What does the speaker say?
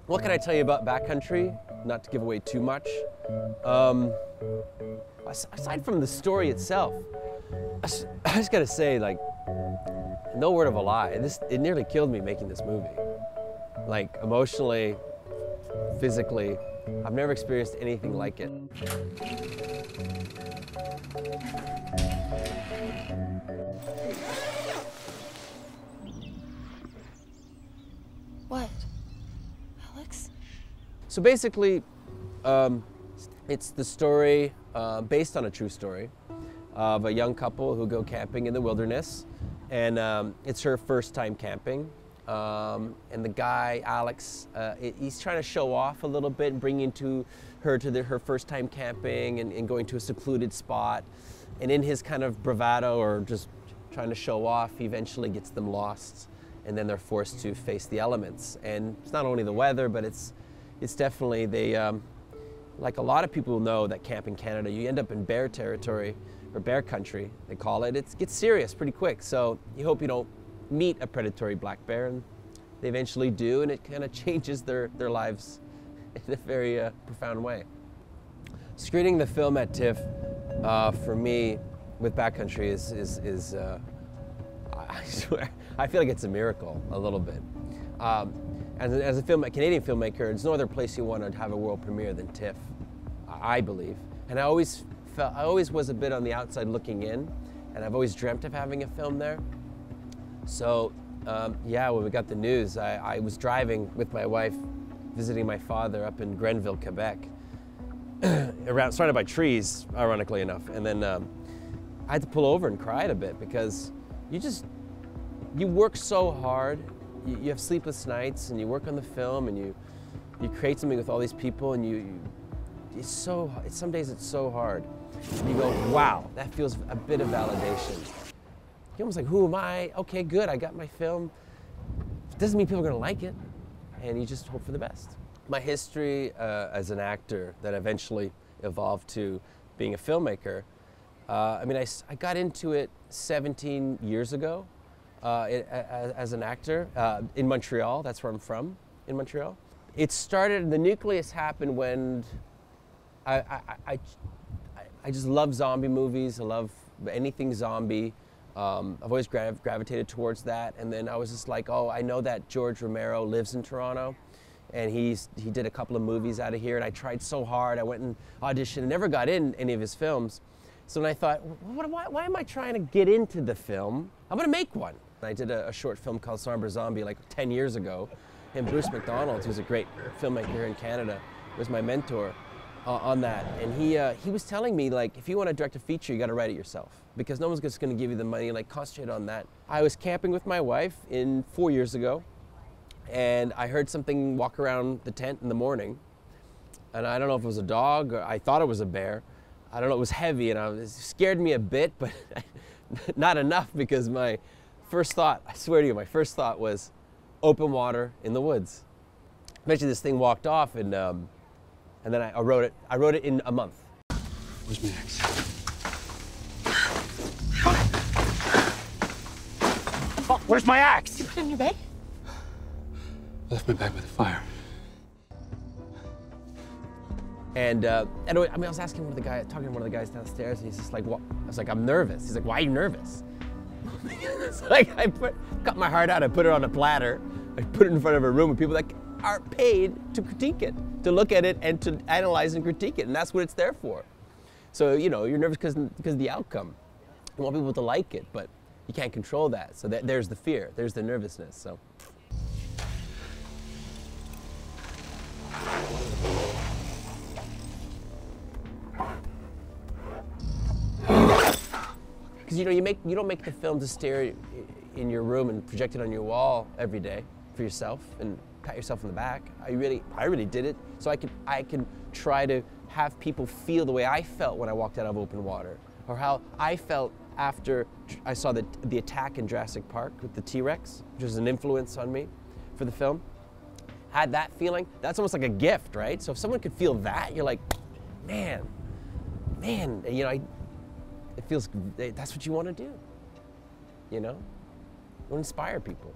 What can I tell you about Backcountry? Not to give away too much. Aside from the story itself, I just gotta say, like, no word of a lie. It nearly killed me making this movie. Like, emotionally, physically, I've never experienced anything like it. What? Alex? So basically, it's the story based on a true story of a young couple who go camping in the wilderness, and it's her first time camping. And the guy, Alex, he's trying to show off a little bit and bring her to her first time camping and going to a secluded spot. And in his kind of bravado or just trying to show off, he eventually gets them lost. And then they're forced to face the elements. And it's not only the weather, but it's definitely, like a lot of people know that camp in Canada, you end up in bear territory, or bear country, they call it. It gets serious pretty quick. So you hope you don't meet a predatory black bear, and they eventually do, and it kind of changes their lives in a very profound way. Screening the film at TIFF, for me, with Backcountry is I swear, I feel like it's a miracle, a little bit. As a Canadian filmmaker, there's no other place you want to have a world premiere than TIFF, I believe. And I always was a bit on the outside looking in, and I've always dreamt of having a film there. So, yeah, when we got the news, I was driving with my wife, visiting my father up in Grenville, Quebec, surrounded by trees, ironically enough. And then I had to pull over and cry a bit because you work so hard, you have sleepless nights, and you work on the film, and you create something with all these people, and some days it's so hard. And you go, wow, that feels a bit of validation. You're almost like, who am I? Okay, good, I got my film. Doesn't mean people are gonna like it, and you just hope for the best. My history as an actor that eventually evolved to being a filmmaker, I mean, I got into it 17 years ago as an actor in Montreal. That's where I'm from, in Montreal. It started, the nucleus happened when I just love zombie movies. I love anything zombie. I've always gravitated towards that, and then I was just like, oh, I know that George Romero lives in Toronto, and he did a couple of movies out of here, and I tried so hard. I went and auditioned and never got in any of his films. So then I thought, why am I trying to get into the film? I'm gonna make one. I did a short film called Somber Zombie like 10 years ago, and Bruce McDonald, who's a great filmmaker here in Canada, was my mentor on that. And he was telling me, like, if you want to direct a feature, you got to write it yourself, because no one's just going to give you the money. Like, concentrate on that. I was camping with my wife 4 years ago, and I heard something walk around the tent in the morning, and I don't know if it was a dog or I thought it was a bear. I don't know, it was heavy, and it scared me a bit, but not enough, because my first thought, I swear to you, my first thought was open water in the woods. Eventually this thing walked off, and then I wrote it. I wrote it in a month. Where's my axe? Oh, where's my axe? You put it in your bag? I left my bag by the fire. And I mean, I was asking talking to one of the guys downstairs, and he's just like, "What?" I was like, "I'm nervous." He's like, "Why are you nervous?" It's like I cut my heart out. I put it on a platter. I put it in front of a room, and people that are paid to critique it, to look at it, and to analyze and critique it, and that's what it's there for. So you know, you're nervous because of the outcome. You want people to like it, but you can't control that. So there's the fear. There's the nervousness. So. Because you know, you don't make the film to stare in your room and project it on your wall every day for yourself and pat yourself on the back. I really did it so I can try to have people feel the way I felt when I walked out of open water, or how I felt after I saw the attack in Jurassic Park with the T-Rex, which was an influence on me for the film. Had that feeling. That's almost like a gift, right? So if someone could feel that, you're like, man, you know, it feels, that's what you want to do, you know? You want to inspire people.